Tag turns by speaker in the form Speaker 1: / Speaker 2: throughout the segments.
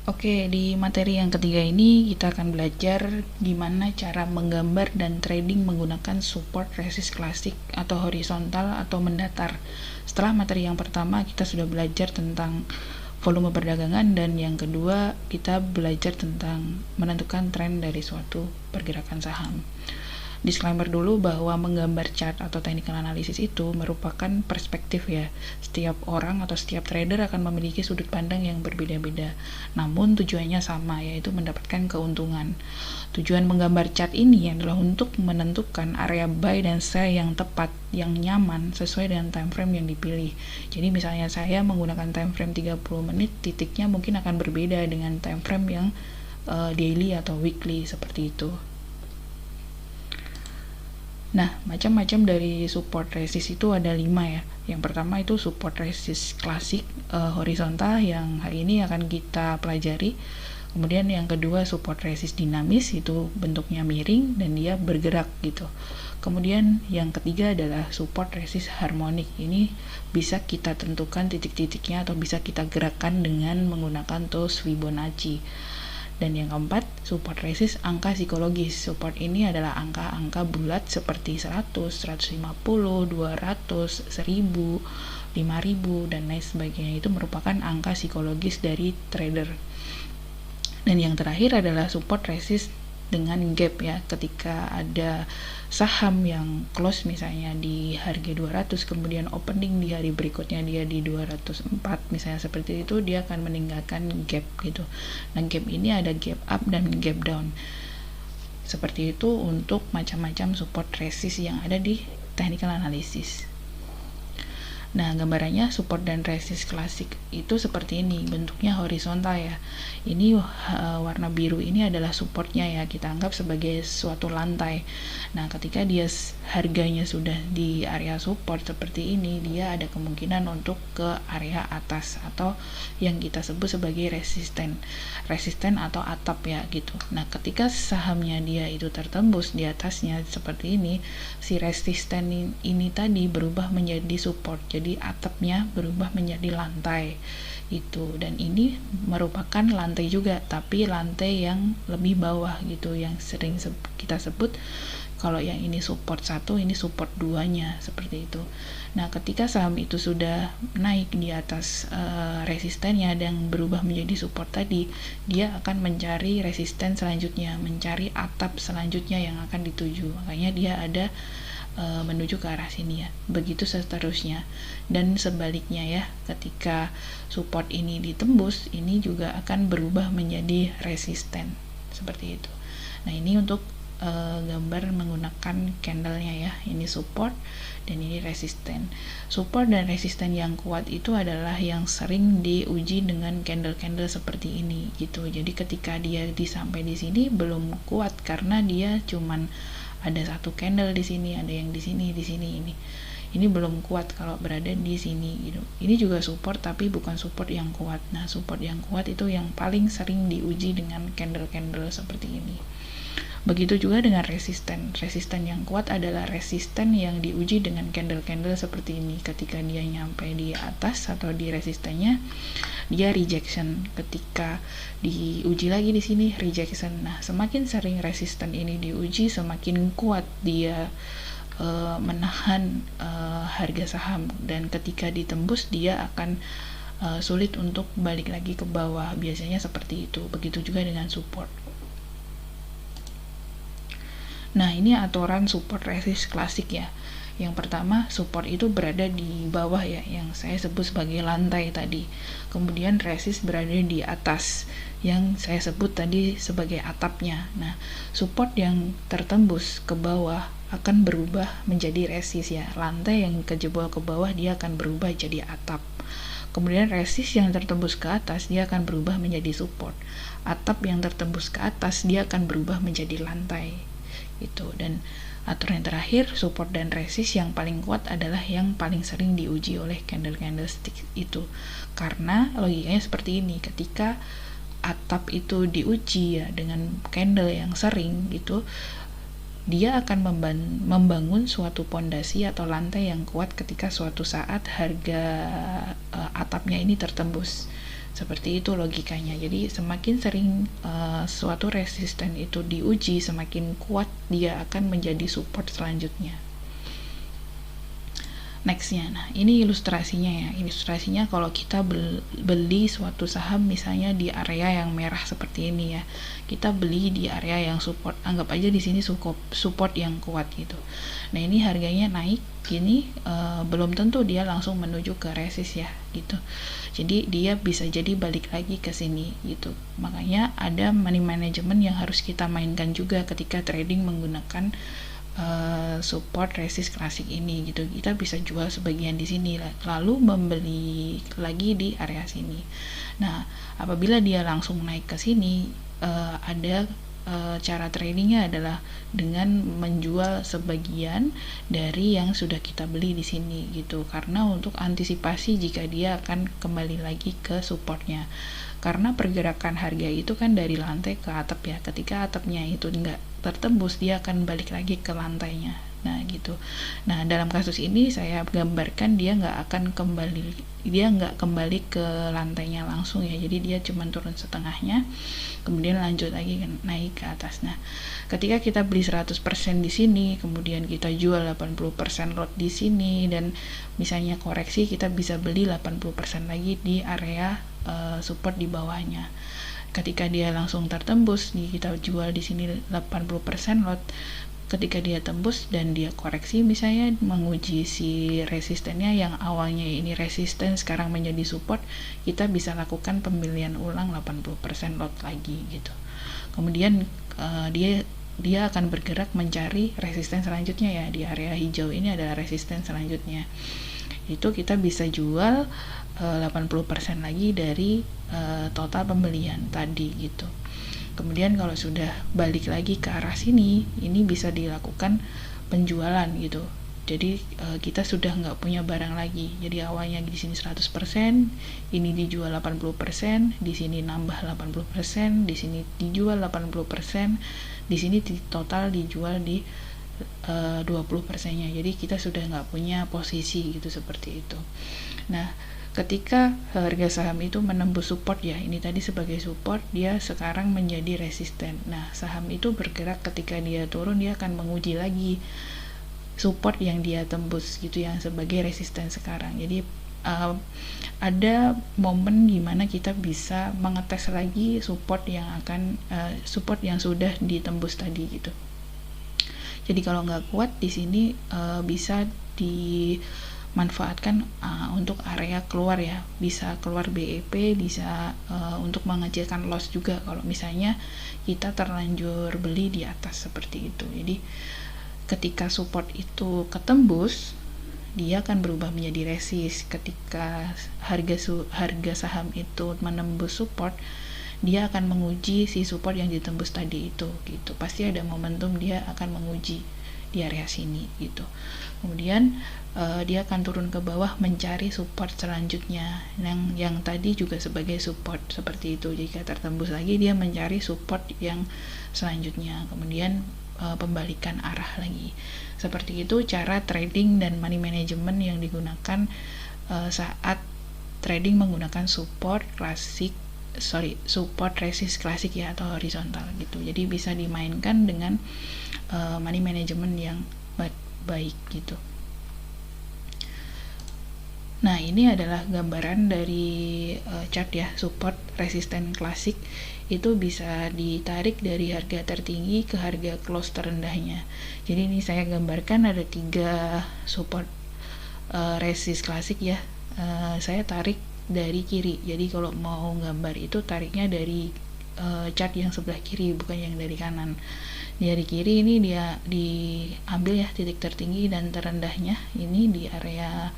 Speaker 1: Oke, di materi yang ketiga ini kita akan belajar gimana cara menggambar dan trading menggunakan support resist klasik atau horizontal atau mendatar. Setelah materi yang pertama kita sudah belajar tentang volume perdagangan, dan yang kedua kita belajar tentang menentukan tren dari suatu pergerakan saham. Disclaimer dulu bahwa menggambar chart atau technical analysis itu merupakan perspektif ya. Setiap orang atau setiap trader akan memiliki sudut pandang yang berbeda-beda. Namun tujuannya sama, yaitu mendapatkan keuntungan. Tujuan menggambar chart ini adalah untuk menentukan area buy dan sell yang tepat, yang nyaman sesuai dengan time frame yang dipilih. Jadi misalnya saya menggunakan time frame 30 menit, titiknya mungkin akan berbeda dengan time frame yang daily atau weekly seperti itu. Nah, macam-macam dari support resist itu ada 5 ya. Yang pertama itu support resist klasik horizontal yang hari ini akan kita pelajari. Kemudian yang kedua support resist dinamis, itu bentuknya miring dan dia bergerak gitu. Kemudian yang ketiga adalah support resist harmonik. Ini bisa kita tentukan titik-titiknya atau bisa kita gerakkan dengan menggunakan tools Fibonacci. Dan yang keempat, support resist angka psikologis. Support ini adalah angka-angka bulat seperti 100, 150, 200, 1000, 5000, dan lain sebagainya. Itu merupakan angka psikologis dari trader. Dan yang terakhir adalah support resist dengan gap ya. Ketika ada saham yang close misalnya di harga 200, kemudian opening di hari berikutnya dia di 204 misalnya seperti itu, dia akan meninggalkan gap gitu. Nah, gap ini ada gap up dan gap down. Seperti itu untuk macam-macam support resist yang ada di technical analysis. Nah, gambarannya support dan resist klasik itu seperti ini, bentuknya horizontal ya. Ini warna biru ini adalah supportnya ya, kita anggap sebagai suatu lantai. Nah, ketika dia harganya sudah di area support seperti ini, dia ada kemungkinan untuk ke area atas atau yang kita sebut sebagai resisten atau atap ya gitu. Nah, ketika sahamnya dia itu tertembus di atasnya seperti ini, si resisten ini tadi berubah menjadi support. Jadi atapnya berubah menjadi lantai itu, dan ini merupakan lantai juga, tapi lantai yang lebih bawah gitu, yang sering kita sebut kalau yang ini support 1, ini support 2-nya seperti itu. Nah, ketika saham itu sudah naik di atas resistennya dan berubah menjadi support tadi, dia akan mencari resisten selanjutnya, mencari atap selanjutnya yang akan dituju. Makanya dia ada menuju ke arah sini ya. Begitu seterusnya. Dan sebaliknya ya, ketika support ini ditembus, ini juga akan berubah menjadi resisten. Seperti itu. Nah, ini untuk gambar menggunakan candlenya ya. Ini support dan ini resisten. Support dan resisten yang kuat itu adalah yang sering diuji dengan candle-candle seperti ini gitu. Jadi ketika dia sampai di sini belum kuat karena dia cuman ada satu candle di sini, ada yang di sini ini belum kuat kalau berada di sini gitu. Ini juga support tapi bukan support yang kuat. Nah, support yang kuat itu yang paling sering diuji dengan candle-candle seperti ini. Begitu juga dengan resisten. Resisten yang kuat adalah resisten yang diuji dengan candle-candle seperti ini. Ketika dia nyampe di atas atau di resistennya, dia rejection. Ketika diuji lagi di sini, rejection. Nah, semakin sering resisten ini diuji, semakin kuat dia menahan harga saham, dan ketika ditembus dia akan sulit untuk balik lagi ke bawah. Biasanya seperti itu. Begitu juga dengan support. Nah, ini aturan support resist klasik ya. Yang pertama, support itu berada di bawah ya, yang saya sebut sebagai lantai tadi. Kemudian resist berada di atas, yang saya sebut tadi sebagai atapnya. Nah, support yang tertembus ke bawah akan berubah menjadi resist ya. Lantai yang kejebol ke bawah dia akan berubah jadi atap. Kemudian resist yang tertembus ke atas dia akan berubah menjadi support. Atap yang tertembus ke atas dia akan berubah menjadi lantai. Itu. Dan aturan yang terakhir, support dan resist yang paling kuat adalah yang paling sering diuji oleh candlestick itu. Karena logikanya seperti ini, ketika atap itu diuji ya dengan candle yang sering gitu, dia akan membangun suatu pondasi atau lantai yang kuat ketika suatu saat harga atapnya ini tertembus. Seperti itu logikanya. Jadi semakin sering suatu resisten itu diuji, semakin kuat dia akan menjadi support selanjutnya. Nextnya, nah ini ilustrasinya ya. Ilustrasinya kalau kita beli suatu saham misalnya di area yang merah seperti ini ya, kita beli di area yang support, anggap aja di sini support yang kuat gitu. Nah ini harganya naik gini, belum tentu dia langsung menuju ke resist ya gitu. Jadi dia bisa jadi balik lagi ke sini gitu. Makanya ada money management yang harus kita mainkan juga ketika trading menggunakan support resist klasik ini gitu. Kita bisa jual sebagian di sini lalu membeli lagi di area sini. Nah, apabila dia langsung naik ke sini, ada cara tradingnya adalah dengan menjual sebagian dari yang sudah kita beli di sini gitu, karena untuk antisipasi jika dia akan kembali lagi ke supportnya. Karena pergerakan harga itu kan dari lantai ke atap ya, ketika atapnya itu enggak tertembus, dia akan balik lagi ke lantainya. Nah gitu. Nah dalam kasus ini saya gambarkan dia nggak kembali ke lantainya langsung ya, jadi dia cuma turun setengahnya, kemudian lanjut lagi naik ke atas. Nah ketika kita beli 100% di sini, kemudian kita jual 80% lot di sini, dan misalnya koreksi, kita bisa beli 80% lagi di area support di bawahnya. Ketika dia langsung tertembus, kita jual di sini 80% lot. Ketika dia tembus dan dia koreksi misalnya menguji si resistennya yang awalnya ini resisten sekarang menjadi support, kita bisa lakukan pembelian ulang 80% lot lagi gitu. Kemudian dia akan bergerak mencari resisten selanjutnya ya, di area hijau ini adalah resisten selanjutnya. Itu kita bisa jual 80% lagi dari total pembelian tadi gitu. Kemudian kalau sudah balik lagi ke arah sini, ini bisa dilakukan penjualan gitu. Jadi kita sudah nggak punya barang lagi. Jadi awalnya di sini 100%, ini dijual 80%, di sini nambah 80%, di sini dijual 80%, di sini total dijual di 20%-nya. Jadi kita sudah nggak punya posisi gitu, seperti itu. Nah, ketika harga saham itu menembus support ya, ini tadi sebagai support, dia sekarang menjadi resisten. Nah, saham itu bergerak, ketika dia turun dia akan menguji lagi support yang dia tembus gitu, yang sebagai resisten sekarang. Jadi ada momen dimana kita bisa mengetes lagi support yang sudah ditembus tadi gitu. Jadi kalau nggak kuat di sini bisa dimanfaatkan untuk area keluar ya, bisa keluar BEP, bisa untuk mengecilkan loss juga kalau misalnya kita terlanjur beli di atas seperti itu. Jadi ketika support itu ketembus, dia akan berubah menjadi resist. Ketika harga saham itu menembus support, dia akan menguji si support yang ditembus tadi itu gitu. Pasti ada momentum dia akan menguji di area sini gitu. Kemudian dia akan turun ke bawah mencari support selanjutnya yang tadi juga sebagai support seperti itu. Jika tertembus lagi, dia mencari support yang selanjutnya, kemudian pembalikan arah lagi. Seperti itu cara trading dan money management yang digunakan saat trading menggunakan support resist klasik ya, atau horizontal gitu. Jadi bisa dimainkan dengan money management yang baik gitu. Nah, ini adalah gambaran dari chart ya, support resisten klasik itu bisa ditarik dari harga tertinggi ke harga close terendahnya. Jadi ini saya gambarkan ada 3 support resist klasik ya. Saya tarik dari kiri. Jadi kalau mau gambar itu tariknya dari chart yang sebelah kiri, bukan yang dari kanan. Dari kiri ini dia diambil ya titik tertinggi dan terendahnya ini di area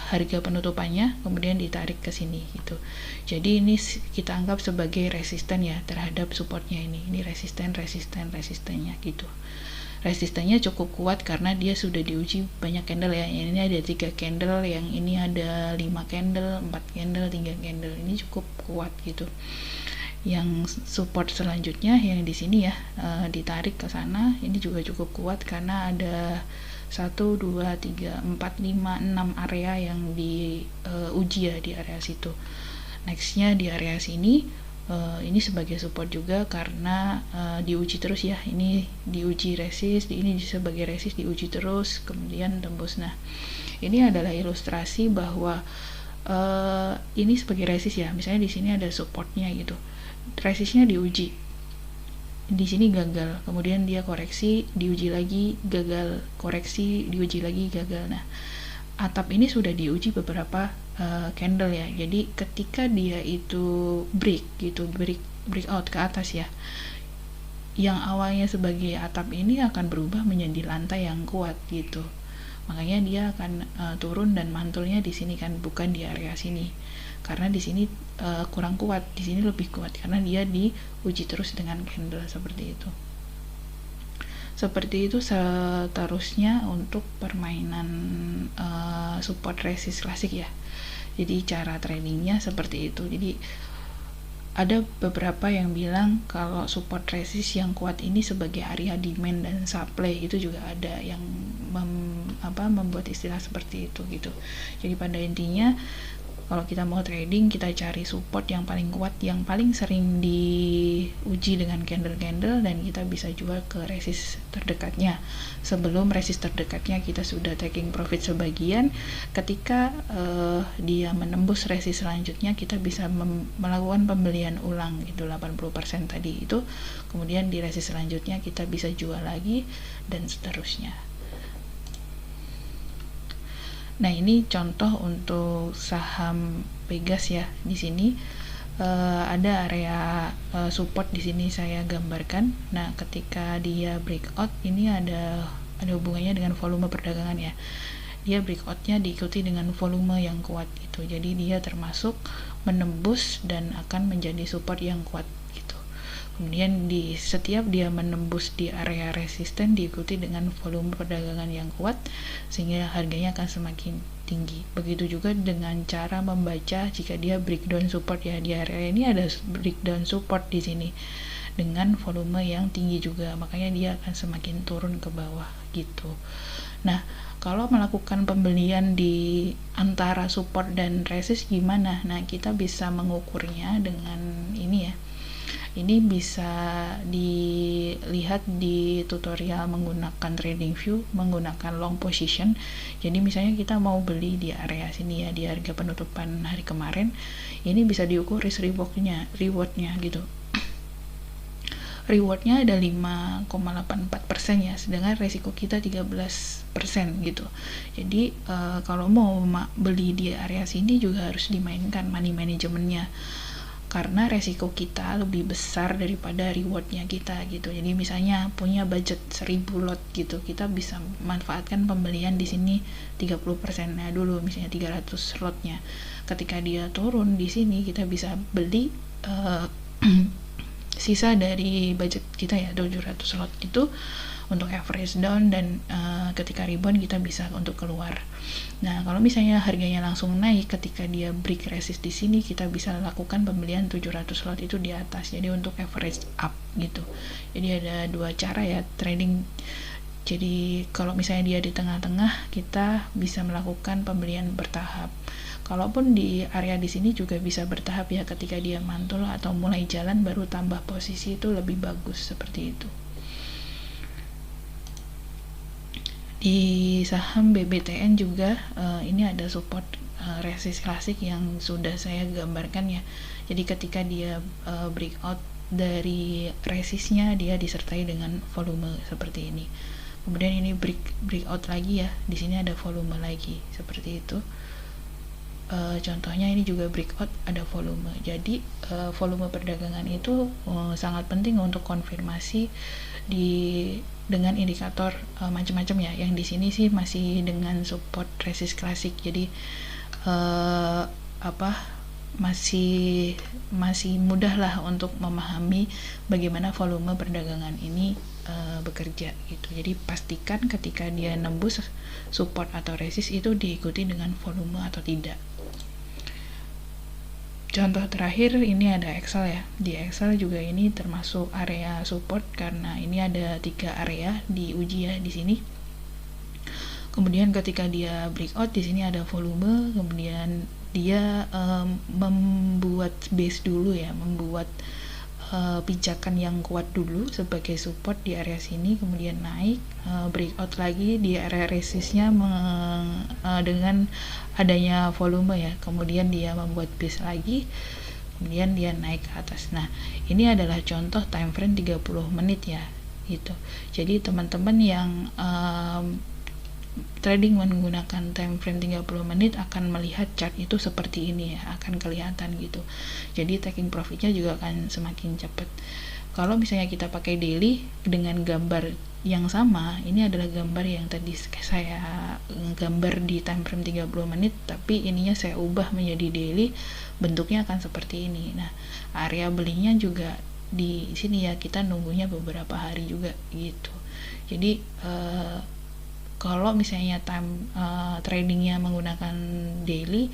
Speaker 1: harga penutupannya, kemudian ditarik ke sini gitu. Jadi ini kita anggap sebagai resisten ya terhadap supportnya ini. Ini resistennya gitu. Resistennya cukup kuat karena dia sudah diuji banyak candle ya. Ini ada 3 candle, yang ini ada 5 candle, 4 candle, 3 candle. Ini cukup kuat gitu. Yang support selanjutnya yang di sini ya, ditarik ke sana, ini juga cukup kuat karena ada 1, 2, 3, 4, 5, 6 area yang diuji ya di area situ. Nextnya di area sini, ini sebagai support juga karena diuji terus ya, ini diuji resist, ini sebagai resist diuji terus, kemudian tembus. Nah, ini adalah ilustrasi bahwa ini sebagai resist ya, misalnya di sini ada supportnya gitu, resistnya diuji, di sini gagal, kemudian dia koreksi, diuji lagi, gagal, koreksi, diuji lagi, gagal. Nah, atap ini sudah diuji beberapa candle ya, jadi ketika dia itu breakout ke atas ya, yang awalnya sebagai atap ini akan berubah menjadi lantai yang kuat gitu, makanya dia akan turun dan mantulnya di sini kan, bukan di area sini, karena di sini kurang kuat, di sini lebih kuat karena dia diuji terus dengan candle seperti itu. Seperti itu seterusnya untuk permainan support resist klasik ya. Jadi cara tradingnya seperti itu. Jadi ada beberapa yang bilang kalau support resist yang kuat ini sebagai area demand dan supply, itu juga ada yang membuat istilah seperti itu gitu. Jadi pada intinya kalau kita mau trading, kita cari support yang paling kuat, yang paling sering diuji dengan candle-candle, dan kita bisa jual ke resist terdekatnya. Sebelum resist terdekatnya kita sudah taking profit sebagian, ketika dia menembus resist selanjutnya, kita bisa melakukan pembelian ulang gitu, 80% tadi itu. Kemudian di resist selanjutnya kita bisa jual lagi, dan seterusnya. Nah, ini contoh untuk saham Pegas ya. Di sini ada area support, di sini saya gambarkan. Nah, ketika dia breakout, ini ada hubungannya dengan volume perdagangan ya. Dia breakoutnya diikuti dengan volume yang kuat gitu. Jadi dia termasuk menembus dan akan menjadi support yang kuat gitu. Kemudian di setiap dia menembus di area resisten, diikuti dengan volume perdagangan yang kuat, sehingga harganya akan semakin tinggi. Begitu juga dengan cara membaca jika dia breakdown support ya, di area ini ada breakdown support di sini dengan volume yang tinggi juga, makanya dia akan semakin turun ke bawah gitu. Nah, kalau melakukan pembelian di antara support dan resist gimana? Nah, kita bisa mengukurnya dengan ini ya. Ini bisa dilihat di tutorial menggunakan TradingView, menggunakan long position. Jadi misalnya kita mau beli di area sini ya, di harga penutupan hari kemarin, ini bisa diukur risk rewardnya gitu. Rewardnya ada 5,84% ya, sedangkan resiko kita 13% gitu. Jadi kalau mau beli di area sini juga harus dimainkan money managementnya, karena resiko kita lebih besar daripada rewardnya kita gitu. Jadi misalnya punya budget 1000 lot gitu, kita bisa manfaatkan pembelian di sini 30%-nya dulu, misalnya 300 lotnya. Ketika dia turun di sini, kita bisa beli sisa dari budget kita ya, 700 lot itu untuk average down, dan ketika rebound kita bisa untuk keluar. Nah, kalau misalnya harganya langsung naik ketika dia break resist di sini, kita bisa lakukan pembelian 700 lot itu di atas. Jadi untuk average up gitu. Jadi ada dua cara ya trading. Jadi kalau misalnya dia di tengah-tengah, kita bisa melakukan pembelian bertahap. Kalaupun di area di sini juga bisa bertahap ya, ketika dia mantul atau mulai jalan baru tambah posisi, itu lebih bagus seperti itu. Di saham BBTN juga ini ada support resist klasik yang sudah saya gambarkan ya. Jadi ketika dia breakout dari resistnya, dia disertai dengan volume seperti ini. Kemudian ini breakout lagi ya, di sini ada volume lagi seperti itu. Contohnya ini juga breakout, ada volume. Jadi volume perdagangan itu sangat penting untuk konfirmasi dengan indikator macam-macam ya. Yang di sini sih masih dengan support resist klasik. Jadi masih mudah lah untuk memahami bagaimana volume perdagangan ini bekerja gitu. Jadi pastikan ketika dia nembus support atau resist itu diikuti dengan volume atau tidak. Contoh terakhir ini ada Excel ya. Di Excel juga ini termasuk area support karena ini ada 3 area diuji ya di sini. Kemudian ketika dia breakout di sini ada volume, kemudian dia membuat base dulu ya, membuat pijakan yang kuat dulu sebagai support di area sini, kemudian naik, breakout lagi di area resistnya dengan adanya volume ya, kemudian dia membuat base lagi, kemudian dia naik ke atas. Nah, ini adalah contoh time frame 30 menit ya, gitu. Jadi teman-teman yang trading menggunakan time frame 30 menit akan melihat chart itu seperti ini ya, akan kelihatan gitu. Jadi taking profitnya juga akan semakin cepat. Kalau misalnya kita pakai daily dengan gambar yang sama, ini adalah gambar yang tadi saya gambar di time frame 30 menit, tapi ininya saya ubah menjadi daily, bentuknya akan seperti ini. Nah, area belinya juga di sini ya, kita nunggunya beberapa hari juga gitu. Jadi kalau misalnya tradingnya menggunakan daily,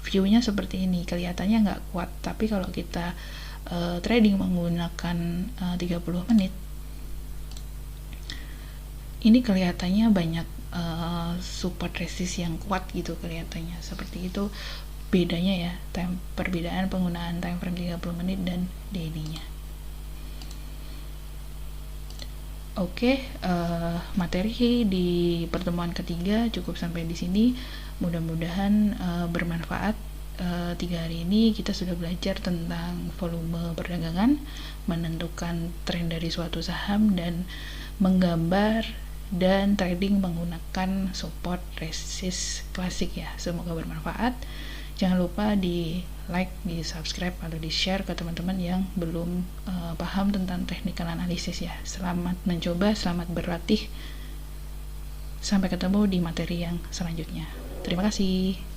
Speaker 1: view-nya seperti ini, kelihatannya nggak kuat. Tapi kalau kita trading menggunakan 30 menit, ini kelihatannya banyak support resist yang kuat gitu kelihatannya. Seperti itu bedanya ya, perbedaan penggunaan time frame 30 menit dan daily-nya. Oke, materi di pertemuan ketiga cukup sampai di sini. Mudah-mudahan bermanfaat. 3 hari ini kita sudah belajar tentang volume perdagangan, menentukan tren dari suatu saham, dan menggambar dan trading menggunakan support resist klasik ya. Semoga bermanfaat. Jangan lupa di like, di subscribe, atau di share ke teman-teman yang belum paham tentang technical analysis ya. Selamat mencoba, selamat berlatih. Sampai ketemu di materi yang selanjutnya. Terima kasih.